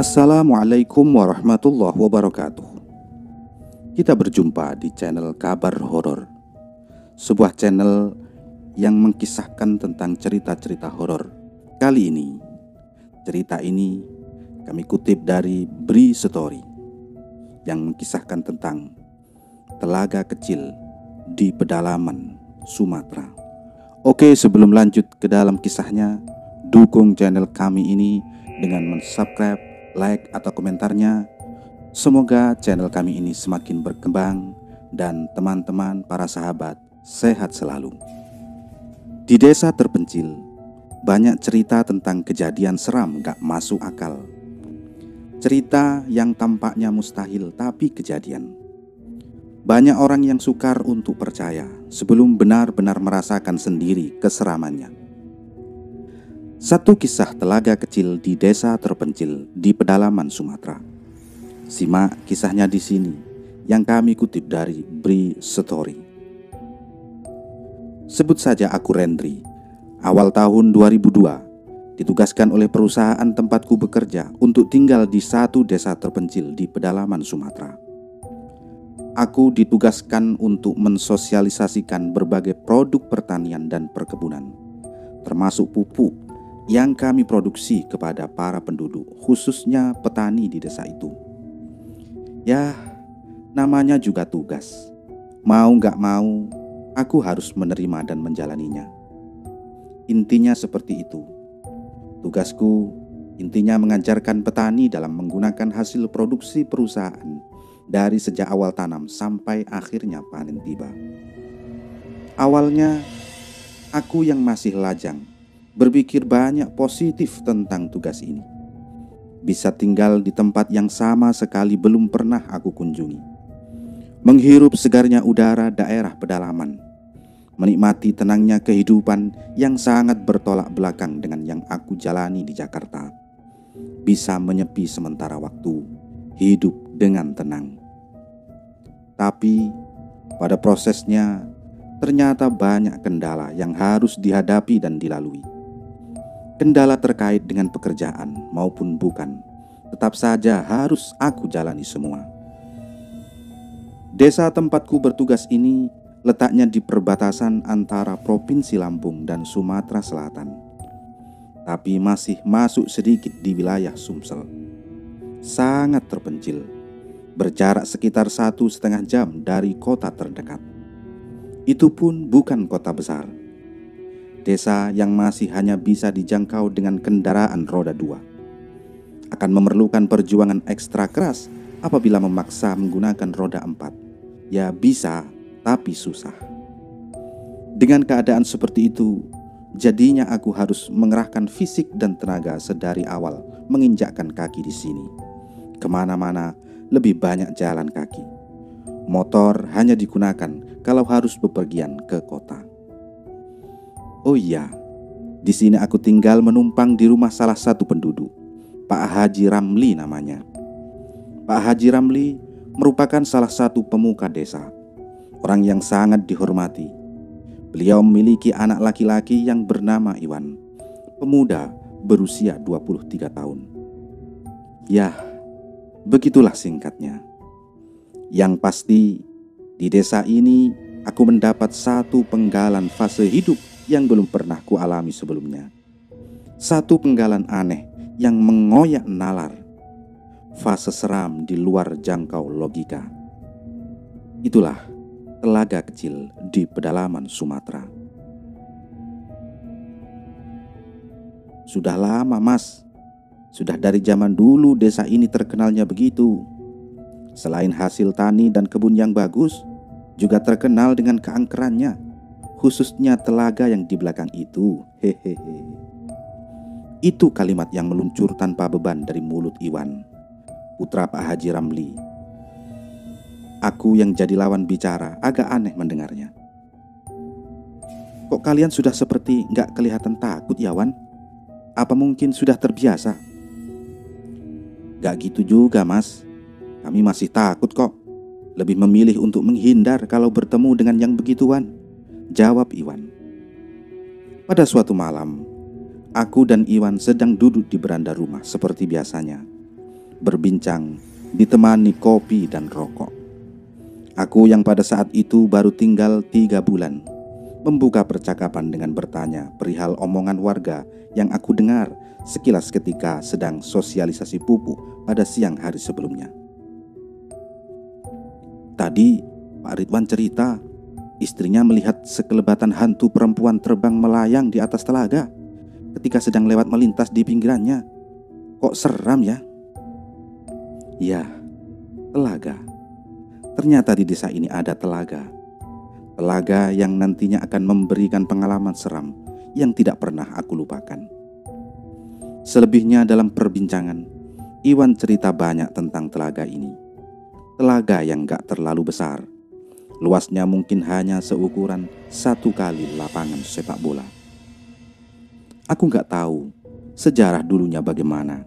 Assalamualaikum warahmatullahi wabarakatuh. Kita berjumpa di channel Kabar Horor, sebuah channel yang mengkisahkan tentang cerita-cerita horor. Kali ini, cerita ini kami kutip dari Bri Story yang mengkisahkan tentang telaga kecil di pedalaman Sumatera. Oke, sebelum lanjut ke dalam kisahnya, dukung channel kami ini dengan mensubscribe, like, atau komentarnya. Semoga channel kami ini semakin berkembang dan teman-teman para sahabat sehat selalu. Di desa terpencil, banyak cerita tentang kejadian seram gak masuk akal. Cerita yang tampaknya mustahil tapi kejadian. Banyak orang yang sukar untuk percaya sebelum benar-benar merasakan sendiri keseramannya. Satu kisah telaga kecil di desa terpencil di pedalaman Sumatera. Simak kisahnya di sini yang kami kutip dari Bri Story. Sebut saja aku Rendri. Awal tahun 2002 ditugaskan oleh perusahaan tempatku bekerja untuk tinggal di satu desa terpencil di pedalaman Sumatera. Aku ditugaskan untuk mensosialisasikan berbagai produk pertanian dan perkebunan, termasuk pupuk yang kami produksi kepada para penduduk, khususnya petani di desa itu. Ya, namanya juga tugas. Mau gak mau, aku harus menerima dan menjalaninya. Intinya seperti itu. Tugasku intinya mengajarkan petani dalam menggunakan hasil produksi perusahaan dari sejak awal tanam sampai akhirnya panen tiba. Awalnya, aku yang masih lajang berpikir banyak positif tentang tugas ini. Bisa tinggal di tempat yang sama sekali belum pernah aku kunjungi. Menghirup segarnya udara daerah pedalaman. Menikmati tenangnya kehidupan yang sangat bertolak belakang dengan yang aku jalani di Jakarta. Bisa menyepi sementara waktu, hidup dengan tenang. Tapi pada prosesnya ternyata banyak kendala yang harus dihadapi dan dilalui. Kendala terkait dengan pekerjaan maupun bukan, tetap saja harus aku jalani semua. Desa tempatku bertugas ini letaknya di perbatasan antara Provinsi Lampung dan Sumatera Selatan, tapi masih masuk sedikit di wilayah Sumsel. Sangat terpencil, berjarak sekitar 1,5 jam dari kota terdekat. Itu pun bukan kota besar. Desa yang masih hanya bisa dijangkau dengan kendaraan roda 2. Akan memerlukan perjuangan ekstra keras apabila memaksa menggunakan roda 4. Ya bisa, tapi susah. Dengan keadaan seperti itu, jadinya aku harus mengerahkan fisik dan tenaga sedari awal menginjakkan kaki di sini. Kemana-mana lebih banyak jalan kaki. Motor hanya digunakan kalau harus bepergian ke kota. Oh iya, di sini aku tinggal menumpang di rumah salah satu penduduk, Pak Haji Ramli namanya. Pak Haji Ramli merupakan salah satu pemuka desa, orang yang sangat dihormati. Beliau memiliki anak laki-laki yang bernama Iwan, pemuda berusia 23 tahun. Yah, begitulah singkatnya. Yang pasti, di desa ini aku mendapat satu penggalan fase hidup yang belum pernah kualami sebelumnya. Satu penggalan aneh yang mengoyak nalar. Fase seram di luar jangkau logika. Itulah telaga kecil di pedalaman Sumatera. Sudah lama, Mas. Sudah dari zaman dulu desa ini terkenalnya begitu. Selain hasil tani dan kebun yang bagus, juga terkenal dengan keangkerannya, khususnya telaga yang di belakang itu. Hehehe. Itu kalimat yang meluncur tanpa beban dari mulut Iwan, putra Pak Haji Ramli. Aku yang jadi lawan bicara agak aneh mendengarnya. Kok kalian sudah seperti gak kelihatan takut ya, Wan? Apa mungkin sudah terbiasa? Gak gitu juga, Mas. Kami masih takut kok. Lebih memilih untuk menghindar kalau bertemu dengan yang begituan, jawab Iwan. Pada suatu malam, aku dan Iwan sedang duduk di beranda rumah seperti biasanya. berbincang, ditemani kopi dan rokok. Aku yang pada saat itu baru tinggal 3 bulan, membuka percakapan dengan bertanya perihal omongan warga yang aku dengar sekilas ketika sedang sosialisasi pupuk pada siang hari sebelumnya. Tadi Pak Ridwan cerita istrinya melihat sekelebatan hantu perempuan terbang melayang di atas telaga ketika sedang lewat melintas di pinggirannya. Kok seram ya? Ya, telaga. Ternyata di desa ini ada telaga. Telaga yang nantinya akan memberikan pengalaman seram yang tidak pernah aku lupakan. Selebihnya dalam perbincangan, Iwan cerita banyak tentang telaga ini. Telaga yang gak terlalu besar. Luasnya mungkin hanya seukuran 1 kali lapangan sepak bola. Aku gak tahu sejarah dulunya bagaimana.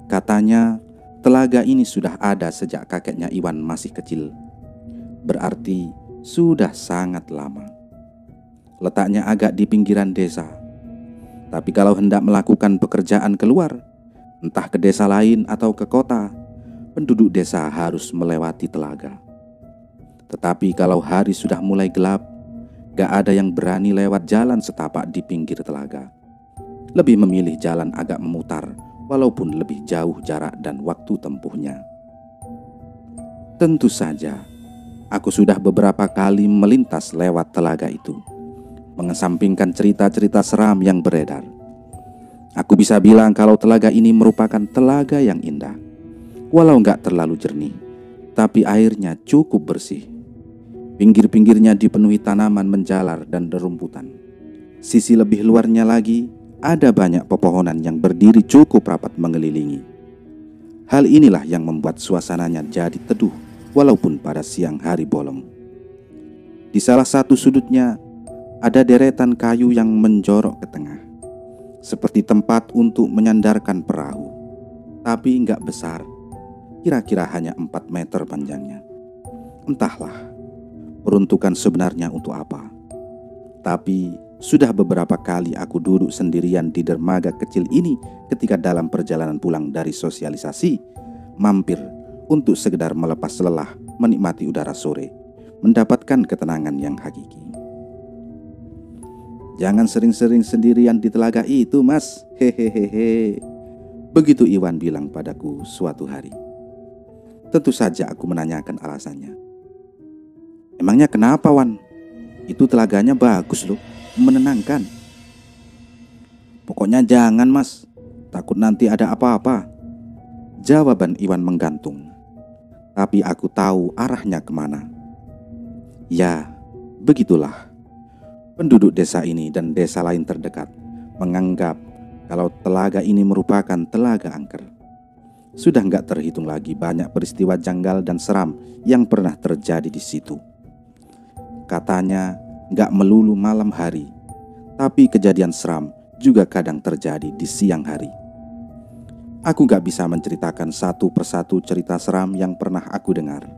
Katanya telaga ini sudah ada sejak kakeknya Iwan masih kecil. Berarti sudah sangat lama. Letaknya agak di pinggiran desa. Tapi kalau hendak melakukan pekerjaan keluar, entah ke desa lain atau ke kota, penduduk desa harus melewati telaga. Tetapi kalau hari sudah mulai gelap, gak ada yang berani lewat jalan setapak di pinggir telaga. Lebih memilih jalan agak memutar, walaupun lebih jauh jarak dan waktu tempuhnya. Tentu saja, aku sudah beberapa kali melintas lewat telaga itu, mengesampingkan cerita-cerita seram yang beredar. Aku bisa bilang kalau telaga ini merupakan telaga yang indah. Walau nggak terlalu jernih, tapi airnya cukup bersih. Pinggir-pinggirnya dipenuhi tanaman menjalar dan rerumputan. Sisi lebih luarnya lagi, ada banyak pepohonan yang berdiri cukup rapat mengelilingi. Hal inilah yang membuat suasananya jadi teduh walaupun pada siang hari bolong. Di salah satu sudutnya ada deretan kayu yang menjorok ke tengah, seperti tempat untuk menyandarkan perahu. Tapi nggak besar, kira-kira hanya 4 meter panjangnya. Entahlah peruntukan sebenarnya untuk apa. Tapi sudah beberapa kali aku duduk sendirian di dermaga kecil ini ketika dalam perjalanan pulang dari sosialisasi, mampir untuk sekedar melepas lelah, menikmati udara sore, mendapatkan ketenangan yang hakiki. Jangan sering-sering sendirian di telaga itu, Mas. Hehehe. Begitu Iwan bilang padaku suatu hari. Tentu saja aku menanyakan alasannya. Emangnya kenapa, Wan? Itu telaganya bagus loh, menenangkan. Pokoknya jangan, Mas. Takut nanti ada apa-apa. Jawaban Iwan menggantung. Tapi aku tahu arahnya kemana. Ya, begitulah. Penduduk desa ini dan desa lain terdekat menganggap kalau telaga ini merupakan telaga angker. Sudah nggak terhitung lagi banyak peristiwa janggal dan seram yang pernah terjadi di situ. Katanya nggak melulu malam hari, tapi kejadian seram juga kadang terjadi di siang hari. Aku nggak bisa menceritakan satu persatu cerita seram yang pernah aku dengar.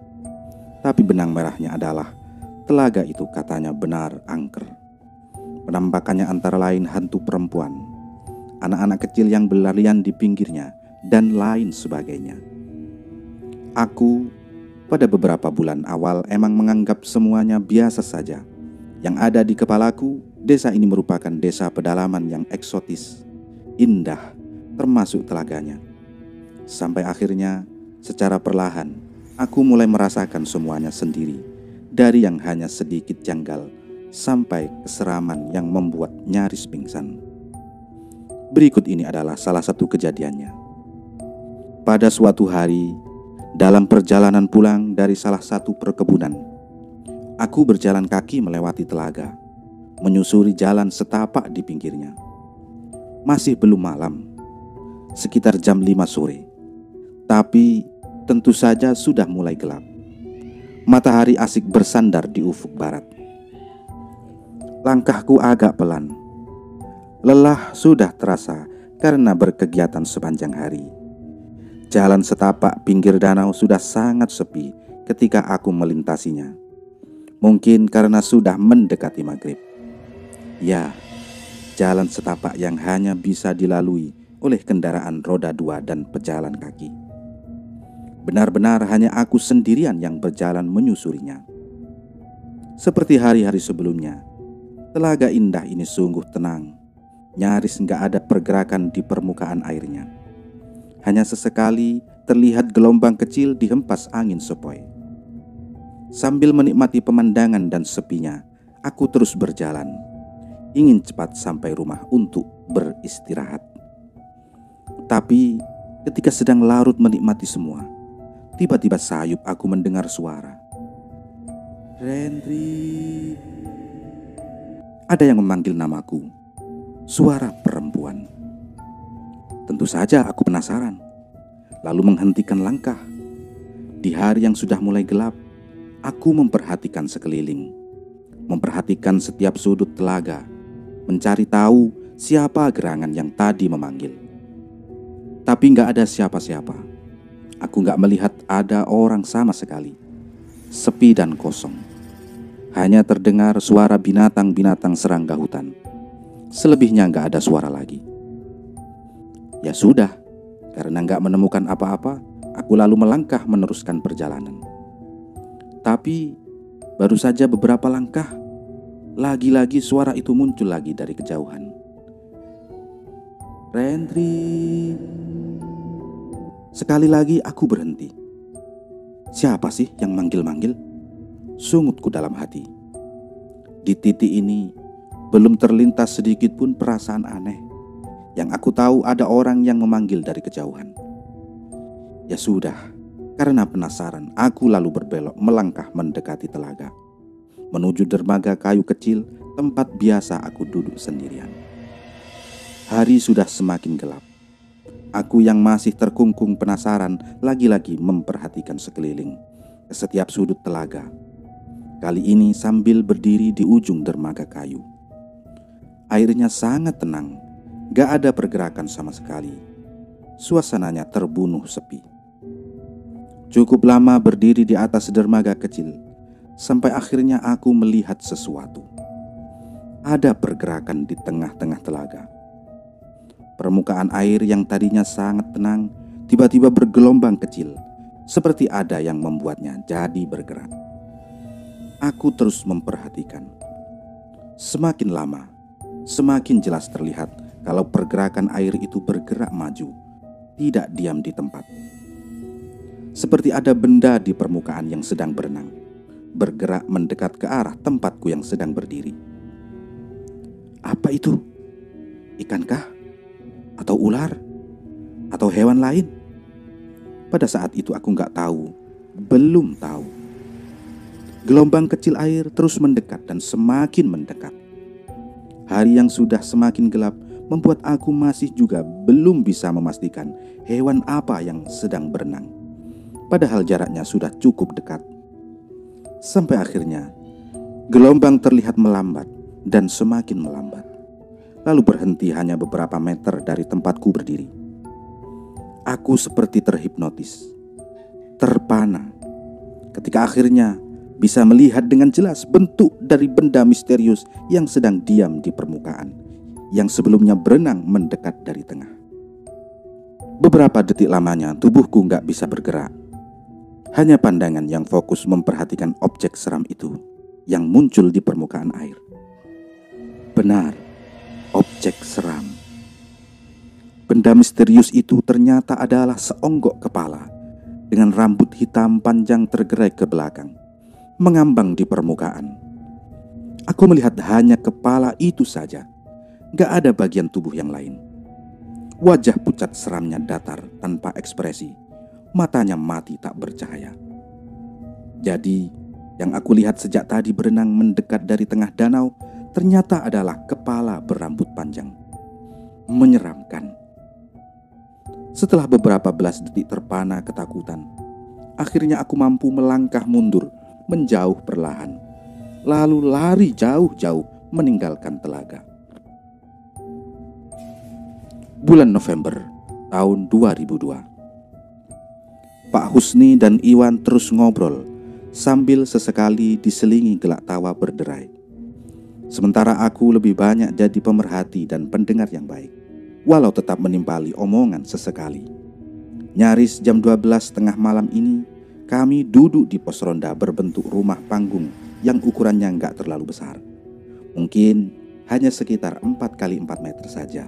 Tapi benang merahnya adalah telaga itu katanya benar angker. Penampakannya antara lain hantu perempuan, anak-anak kecil yang berlarian di pinggirnya, dan lain sebagainya. Aku pada beberapa bulan awal emang menganggap semuanya biasa saja. Yang ada di kepalaku, desa ini merupakan desa pedalaman yang eksotis, indah, termasuk telaganya. Sampai akhirnya, secara perlahan, aku mulai merasakan semuanya sendiri, dari yang hanya sedikit janggal sampai keseraman yang membuat nyaris pingsan. Berikut ini adalah salah satu kejadiannya. Pada suatu hari, dalam perjalanan pulang dari salah satu perkebunan, aku berjalan kaki melewati telaga, menyusuri jalan setapak di pinggirnya. Masih belum malam, sekitar jam 5 sore. Tapi tentu saja sudah mulai gelap. Matahari asik bersandar di ufuk barat. Langkahku agak pelan. Lelah sudah terasa karena berkegiatan sepanjang hari. Jalan setapak pinggir danau sudah sangat sepi ketika aku melintasinya. Mungkin karena sudah mendekati maghrib. Ya, jalan setapak yang hanya bisa dilalui oleh kendaraan roda 2 dan pejalan kaki. Benar-benar hanya aku sendirian yang berjalan menyusurinya. Seperti hari-hari sebelumnya, telaga indah ini sungguh tenang. Nyaris nggak ada pergerakan di permukaan airnya. Hanya sesekali terlihat gelombang kecil dihempas angin sepoi. Sambil menikmati pemandangan dan sepinya, aku terus berjalan. Ingin cepat sampai rumah untuk beristirahat. Tapi ketika sedang larut menikmati semua, tiba-tiba sayup aku mendengar suara. Rendri. Ada yang memanggil namaku. Suara perempuan. Tentu saja aku penasaran, lalu menghentikan langkah. Di hari yang sudah mulai gelap, aku memperhatikan sekeliling, memperhatikan setiap sudut telaga, mencari tahu siapa gerangan yang tadi memanggil. Tapi gak ada siapa-siapa. Aku gak melihat ada orang sama sekali. Sepi dan kosong. Hanya terdengar suara binatang-binatang serangga hutan. Selebihnya gak ada suara lagi. Ya sudah, karena gak menemukan apa-apa, aku lalu melangkah meneruskan perjalanan. Tapi baru saja beberapa langkah, lagi-lagi suara itu muncul lagi dari kejauhan. Rendri. Sekali lagi aku berhenti. Siapa sih yang manggil-manggil? Sungutku dalam hati. Di titik ini belum terlintas sedikit pun perasaan aneh. Yang aku tahu ada orang yang memanggil dari kejauhan. Ya sudah, karena penasaran, aku lalu berbelok melangkah mendekati telaga, menuju dermaga kayu kecil tempat biasa aku duduk sendirian. Hari sudah semakin gelap. Aku yang masih terkungkung penasaran lagi-lagi memperhatikan sekeliling ke setiap sudut telaga. Kali ini sambil berdiri di ujung dermaga kayu. Airnya sangat tenang, gak ada pergerakan sama sekali. Suasananya terbunuh sepi. Cukup lama berdiri di atas dermaga kecil, sampai akhirnya aku melihat sesuatu. Ada pergerakan di tengah-tengah telaga. Permukaan air yang tadinya sangat tenang, tiba-tiba bergelombang kecil, seperti ada yang membuatnya jadi bergerak. Aku terus memperhatikan. Semakin lama, semakin jelas terlihat kalau pergerakan air itu bergerak maju, tidak diam di tempat. Seperti ada benda di permukaan yang sedang berenang, bergerak mendekat ke arah tempatku yang sedang berdiri. Apa itu? Ikankah? Atau ular? Atau hewan lain? Pada saat itu aku gak tahu, belum tahu. Gelombang kecil air terus mendekat dan semakin mendekat. Hari yang sudah semakin gelap membuat aku masih juga belum bisa memastikan hewan apa yang sedang berenang. Padahal jaraknya sudah cukup dekat. Sampai akhirnya gelombang terlihat melambat dan semakin melambat, lalu berhenti hanya beberapa meter dari tempatku berdiri. Aku seperti terhipnotis, terpana, ketika akhirnya bisa melihat dengan jelas bentuk dari benda misterius yang sedang diam di permukaan, yang sebelumnya berenang mendekat dari tengah. Beberapa detik lamanya tubuhku gak bisa bergerak. Hanya pandangan yang fokus memperhatikan objek seram itu yang muncul di permukaan air. Benar, objek seram. Benda misterius itu ternyata adalah seonggok kepala dengan rambut hitam panjang tergerai ke belakang, mengambang di permukaan. Aku melihat hanya kepala itu saja, gak ada bagian tubuh yang lain. Wajah pucat seramnya datar tanpa ekspresi, matanya mati tak bercahaya. Jadi, yang aku lihat sejak tadi berenang mendekat dari tengah danau ternyata adalah kepala berambut panjang. Menyeramkan. Setelah beberapa belas detik terpana ketakutan, akhirnya aku mampu melangkah mundur, menjauh perlahan, lalu lari jauh-jauh meninggalkan telaga. Bulan November tahun 2002. Pak Husni dan Iwan terus ngobrol sambil sesekali diselingi gelak tawa berderai. Sementara aku lebih banyak jadi pemerhati dan pendengar yang baik, walau tetap menimpali omongan sesekali. Nyaris jam 12 tengah malam ini, kami duduk di pos ronda berbentuk rumah panggung yang ukurannya nggak terlalu besar. Mungkin hanya sekitar 4 kali 4 meter saja.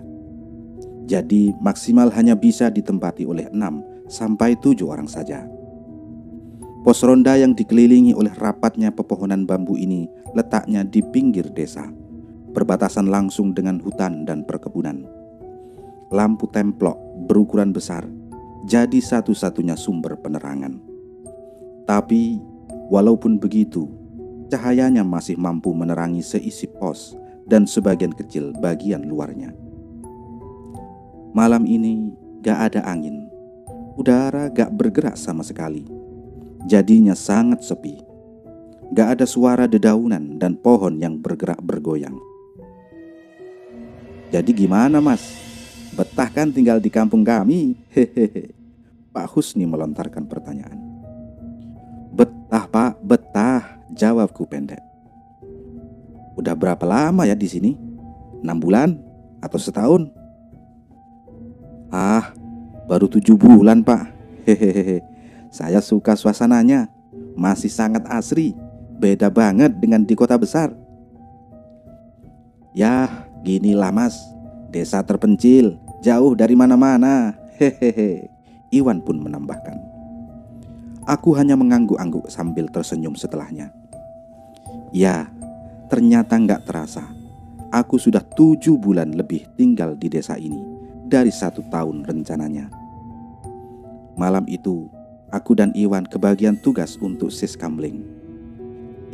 Jadi maksimal hanya bisa ditempati oleh 6 sampai 7 orang saja. Pos ronda yang dikelilingi oleh rapatnya pepohonan bambu ini letaknya di pinggir desa, berbatasan langsung dengan hutan dan perkebunan. Lampu templok berukuran besar jadi satu-satunya sumber penerangan. Tapi walaupun begitu, cahayanya masih mampu menerangi seisi pos dan sebagian kecil bagian luarnya. Malam ini gak ada angin, udara gak bergerak sama sekali. Jadinya sangat sepi. Gak ada suara dedaunan dan pohon yang bergerak bergoyang. Jadi gimana mas? Betah kan tinggal di kampung kami? Hehehe. Pak Husni melontarkan pertanyaan. Betah pak, betah, jawabku pendek. Udah berapa lama ya di sini? 6 bulan atau setahun? Baru 7 bulan pak. Hehehe. Saya suka suasananya, masih sangat asri, beda banget dengan di kota besar. Ya, ginilah mas, desa terpencil, jauh dari mana-mana. Hehehe. Iwan pun menambahkan. Aku hanya mengangguk-angguk sambil tersenyum setelahnya. Ya, ternyata gak terasa, aku sudah 7 bulan lebih tinggal di desa ini dari 1 tahun rencananya. Malam itu, aku dan Iwan kebagian tugas untuk siskamling.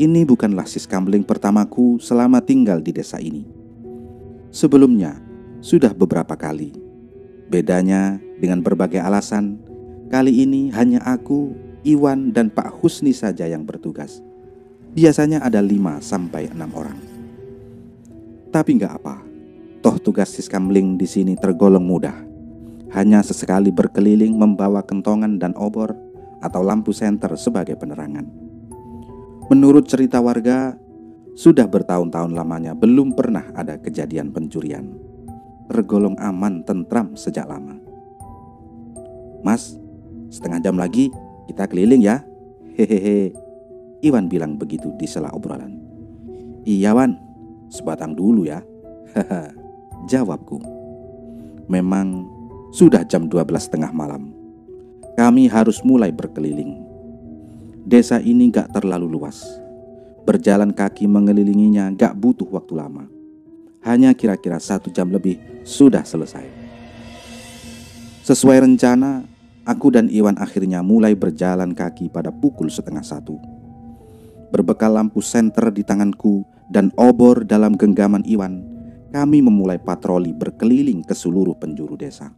Ini bukanlah siskamling pertamaku selama tinggal di desa ini. Sebelumnya, sudah beberapa kali. Bedanya dengan berbagai alasan, kali ini hanya aku, Iwan, dan Pak Husni saja yang bertugas. Biasanya ada 5 sampai 6 orang. Tapi gak apa, toh tugas siskamling di sini tergolong mudah. Hanya sesekali berkeliling membawa kentongan dan obor atau lampu senter sebagai penerangan. Menurut cerita warga, sudah bertahun-tahun lamanya belum pernah ada kejadian pencurian. Tergolong aman, tentram sejak lama. Mas, setengah jam lagi kita keliling ya. Hehehe. Iwan bilang begitu di sela obrolan. Iya Wan, sebatang dulu ya. Haha, jawabku. Memang sudah jam 12 tengah malam. Kami harus mulai berkeliling. Desa ini gak terlalu luas. Berjalan kaki mengelilinginya gak butuh waktu lama. Hanya kira-kira 1 jam lebih sudah selesai. Sesuai rencana, aku dan Iwan akhirnya mulai berjalan kaki pada pukul 12:30. Berbekal lampu senter di tanganku dan obor dalam genggaman Iwan, kami memulai patroli berkeliling ke seluruh penjuru desa.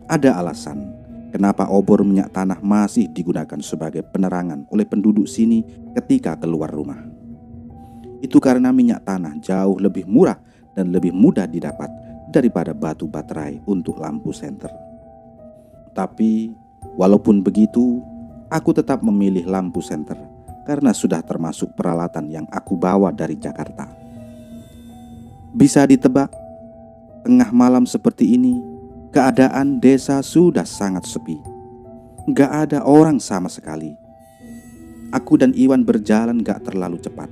Ada alasan kenapa obor minyak tanah masih digunakan sebagai penerangan oleh penduduk sini ketika keluar rumah. Itu karena minyak tanah jauh lebih murah dan lebih mudah didapat daripada batu baterai untuk lampu senter. Tapi walaupun begitu, aku tetap memilih lampu senter karena sudah termasuk peralatan yang aku bawa dari Jakarta. Bisa ditebak, tengah malam seperti ini, keadaan desa sudah sangat sepi. Gak ada orang sama sekali. Aku dan Iwan berjalan gak terlalu cepat,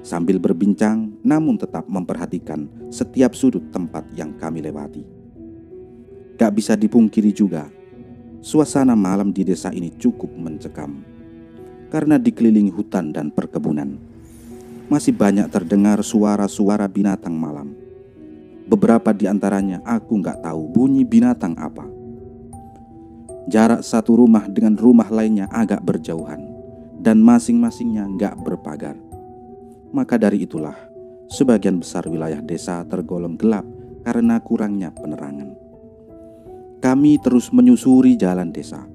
sambil berbincang namun tetap memperhatikan setiap sudut tempat yang kami lewati. Gak bisa dipungkiri juga, suasana malam di desa ini cukup mencekam. Karena dikelilingi hutan dan perkebunan, masih banyak terdengar suara-suara binatang malam. Beberapa di antaranya aku gak tahu bunyi binatang apa. Jarak satu rumah dengan rumah lainnya agak berjauhan, dan masing-masingnya gak berpagar. Maka dari itulah, sebagian besar wilayah desa tergolong gelap karena kurangnya penerangan. Kami terus menyusuri jalan desa.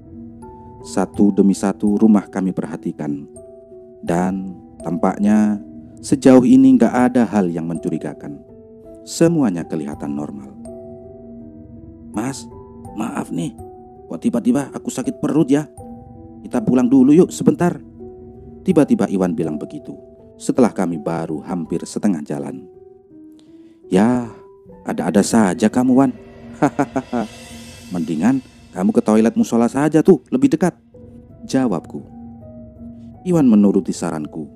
Satu demi satu rumah kami perhatikan, dan tampaknya sejauh ini gak ada hal yang mencurigakan. Semuanya kelihatan normal. Mas, maaf nih, kok tiba-tiba aku sakit perut ya? Kita pulang dulu yuk sebentar. Tiba-tiba Iwan bilang begitu setelah kami baru hampir setengah jalan. Ya, ada-ada saja kamu Wan. Hahaha. Mendingan Kamu ke toilet musola saja tuh, lebih dekat, jawabku. Iwan menuruti saranku.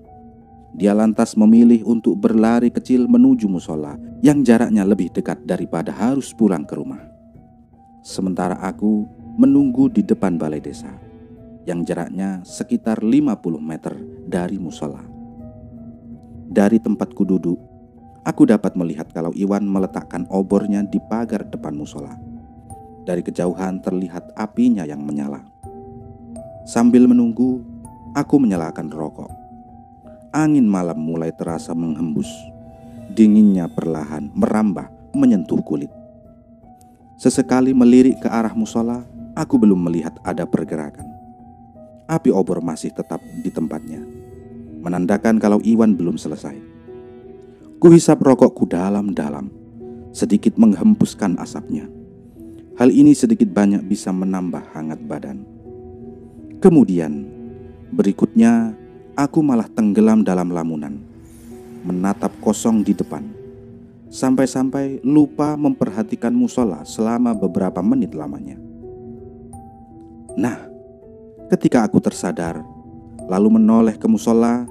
Dia lantas memilih untuk berlari kecil menuju musola yang jaraknya lebih dekat daripada harus pulang ke rumah. Sementara aku menunggu di depan balai desa yang jaraknya sekitar 50 meter dari musola. Dari tempatku duduk, aku dapat melihat kalau Iwan meletakkan obornya di pagar depan musola. Dari kejauhan terlihat apinya yang menyala. Sambil menunggu, aku menyalakan rokok. Angin malam mulai terasa menghembus. Dinginnya perlahan merambah menyentuh kulit. Sesekali melirik ke arah musola, aku belum melihat ada pergerakan. Api obor masih tetap di tempatnya, menandakan kalau Iwan belum selesai. Kuhisap rokokku dalam-dalam, sedikit menghempuskan asapnya. Hal ini sedikit banyak bisa menambah hangat badan. Kemudian, berikutnya, aku malah tenggelam dalam lamunan, menatap kosong di depan, sampai-sampai lupa memperhatikan musola selama beberapa menit lamanya. Nah, ketika aku tersadar, lalu menoleh ke musola,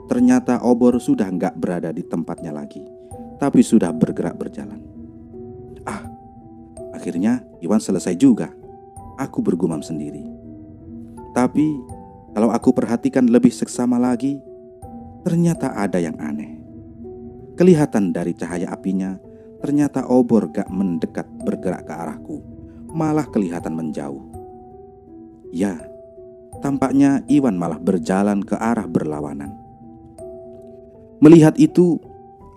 ternyata obor sudah nggak berada di tempatnya lagi, tapi sudah bergerak berjalan. Akhirnya Iwan selesai juga, aku bergumam sendiri. Tapi kalau aku perhatikan lebih seksama lagi, ternyata ada yang aneh. Kelihatan dari cahaya apinya, ternyata obor gak mendekat bergerak ke arahku, malah kelihatan menjauh. Ya, tampaknya Iwan malah berjalan ke arah berlawanan. Melihat itu,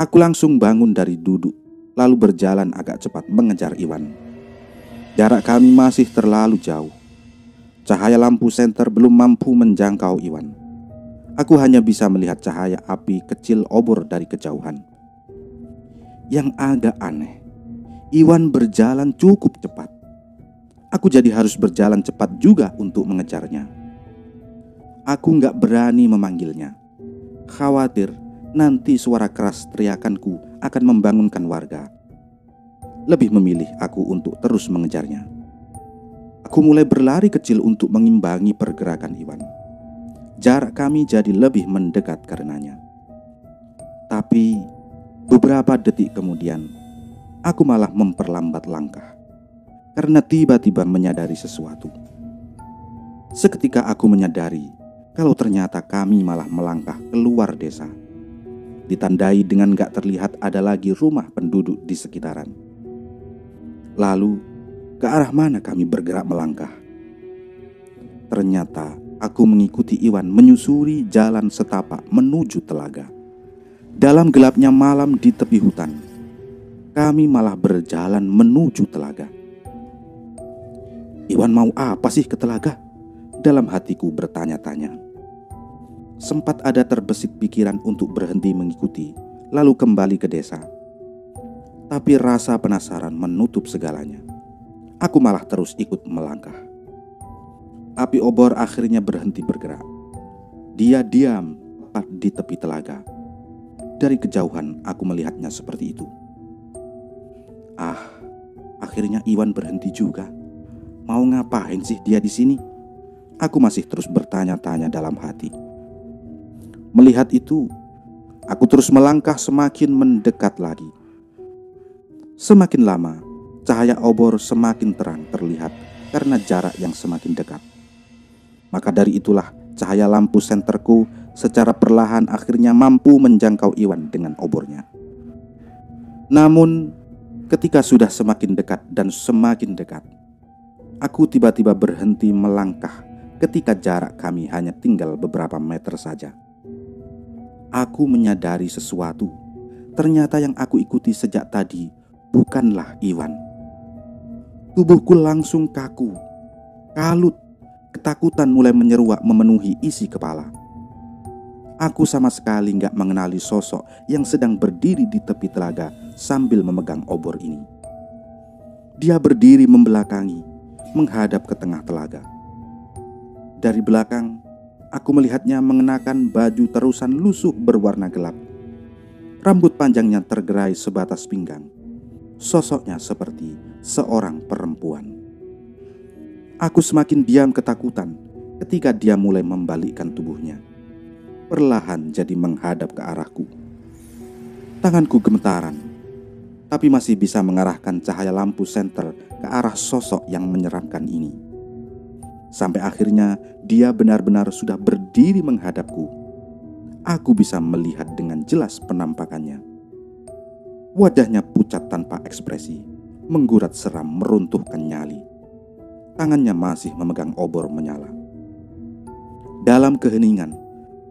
aku langsung bangun dari duduk, lalu berjalan agak cepat mengejar Iwan. Jarak kami masih terlalu jauh. Cahaya lampu senter belum mampu menjangkau Iwan. Aku hanya bisa melihat cahaya api kecil obor dari kejauhan. Yang agak aneh, Iwan berjalan cukup cepat. Aku jadi harus berjalan cepat juga untuk mengejarnya. Aku gak berani memanggilnya, khawatir nanti suara keras teriakanku akan membangunkan warga. Lebih memilih aku untuk terus mengejarnya. Aku mulai berlari kecil untuk mengimbangi pergerakan Iwan. Jarak kami jadi lebih mendekat karenanya. Tapi beberapa detik kemudian, aku malah memperlambat langkah karena tiba-tiba menyadari sesuatu. Seketika aku menyadari kalau ternyata kami malah melangkah keluar desa, ditandai dengan gak terlihat ada lagi rumah penduduk di sekitaran. Lalu, ke arah mana kami bergerak melangkah? Ternyata aku mengikuti Iwan menyusuri jalan setapak menuju telaga. Dalam gelapnya malam di tepi hutan, kami malah berjalan menuju telaga. Iwan mau apa sih ke telaga? Dalam hatiku bertanya-tanya. Sempat ada terbesit pikiran untuk berhenti mengikuti, lalu kembali ke desa. Tapi rasa penasaran menutup segalanya. Aku malah terus ikut melangkah. Api obor akhirnya berhenti bergerak. Dia diam tepat di tepi telaga. Dari kejauhan aku melihatnya seperti itu. Akhirnya Iwan berhenti juga. Mau ngapain sih dia di sini? Aku masih terus bertanya-tanya dalam hati. Melihat itu, aku terus melangkah semakin mendekat lagi. Semakin lama, cahaya obor semakin terang terlihat karena jarak yang semakin dekat. Maka dari itulah cahaya lampu senterku secara perlahan akhirnya mampu menjangkau Iwan dengan obornya. Namun, ketika sudah semakin dekat dan semakin dekat, aku tiba-tiba berhenti melangkah ketika jarak kami hanya tinggal beberapa meter saja. Aku menyadari sesuatu. Ternyata yang aku ikuti sejak tadi bukanlah Iwan. Tubuhku langsung kaku, kalut, ketakutan mulai menyeruak memenuhi isi kepala. Aku sama sekali gak mengenali sosok yang sedang berdiri di tepi telaga sambil memegang obor ini. Dia berdiri membelakangi, menghadap ke tengah telaga. Dari belakang, aku melihatnya mengenakan baju terusan lusuh berwarna gelap. Rambut panjangnya tergerai sebatas pinggang. Sosoknya seperti seorang perempuan. Aku semakin diam ketakutan ketika dia mulai membalikkan tubuhnya, perlahan jadi menghadap ke arahku. Tanganku gemetaran, tapi masih bisa mengarahkan cahaya lampu senter ke arah sosok yang menyeramkan ini. Sampai akhirnya dia benar-benar sudah berdiri menghadapku. Aku bisa melihat dengan jelas penampakannya. Wajahnya pucat tanpa ekspresi, menggurat seram meruntuhkan nyali. Tangannya masih memegang obor menyala. Dalam keheningan,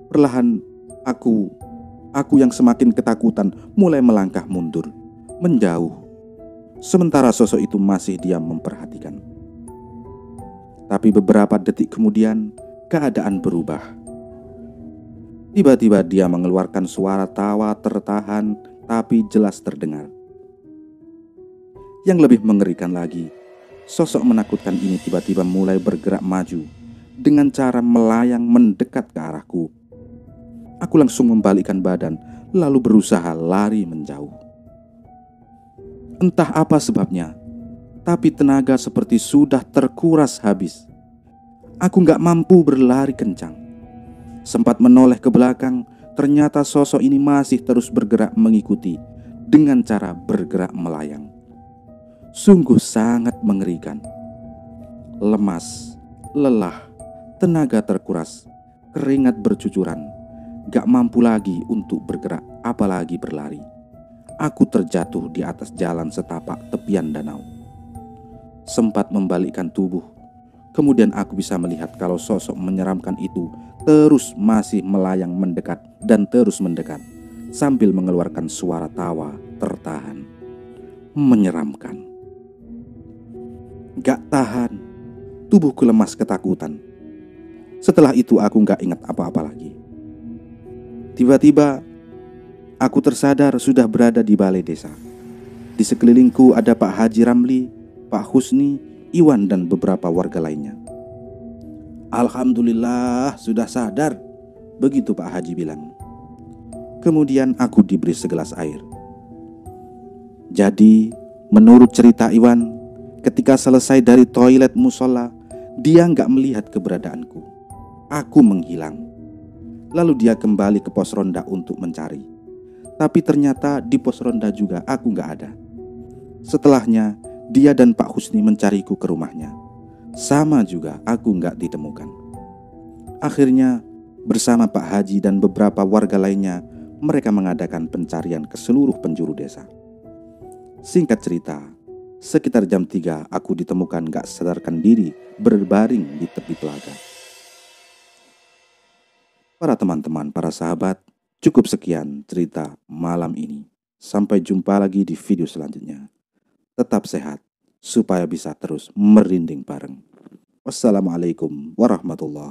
perlahan aku yang semakin ketakutan mulai melangkah mundur, menjauh. Sementara sosok itu masih diam memperhatikan. Tapi beberapa detik kemudian, keadaan berubah. Tiba-tiba dia mengeluarkan suara tawa tertahan tapi jelas terdengar. Yang lebih mengerikan lagi, sosok menakutkan ini tiba-tiba mulai bergerak maju dengan cara melayang mendekat ke arahku. Aku langsung membalikkan badan lalu berusaha lari menjauh. Entah apa sebabnya, tapi tenaga seperti sudah terkuras habis. Aku gak mampu berlari kencang. Sempat menoleh ke belakang, ternyata sosok ini masih terus bergerak mengikuti dengan cara bergerak melayang. Sungguh sangat mengerikan. Lemas, lelah, tenaga terkuras, keringat bercucuran. Gak mampu lagi untuk bergerak, apalagi berlari. Aku terjatuh di atas jalan setapak tepian danau. Sempat membalikkan tubuh, kemudian aku bisa melihat kalau sosok menyeramkan itu terus masih melayang mendekat dan terus mendekat sambil mengeluarkan suara tawa tertahan. Menyeramkan. Gak tahan, tubuhku lemas ketakutan. Setelah itu aku gak ingat apa-apa lagi. Tiba-tiba aku tersadar sudah berada di balai desa. Di sekelilingku ada Pak Haji Ramli, Pak Husni, Iwan dan beberapa warga lainnya. Alhamdulillah sudah sadar, begitu Pak Haji bilang. Kemudian aku diberi segelas air. Jadi menurut cerita Iwan, ketika selesai dari toilet musola, dia gak melihat keberadaanku. Aku menghilang. Lalu dia kembali ke pos ronda untuk mencari. Tapi ternyata di pos ronda juga aku gak ada. Setelahnya dia dan Pak Husni mencariku ke rumahnya. Sama juga aku gak ditemukan. Akhirnya bersama Pak Haji dan beberapa warga lainnya, mereka mengadakan pencarian ke seluruh penjuru desa. Singkat cerita, sekitar jam 3 aku ditemukan gak sadarkan diri berbaring di tepi telaga. Para teman-teman, para sahabat, cukup sekian cerita malam ini. Sampai jumpa lagi di video selanjutnya. Tetap sehat supaya bisa terus merinding bareng. Wassalamualaikum warahmatullahi wabarakatuh.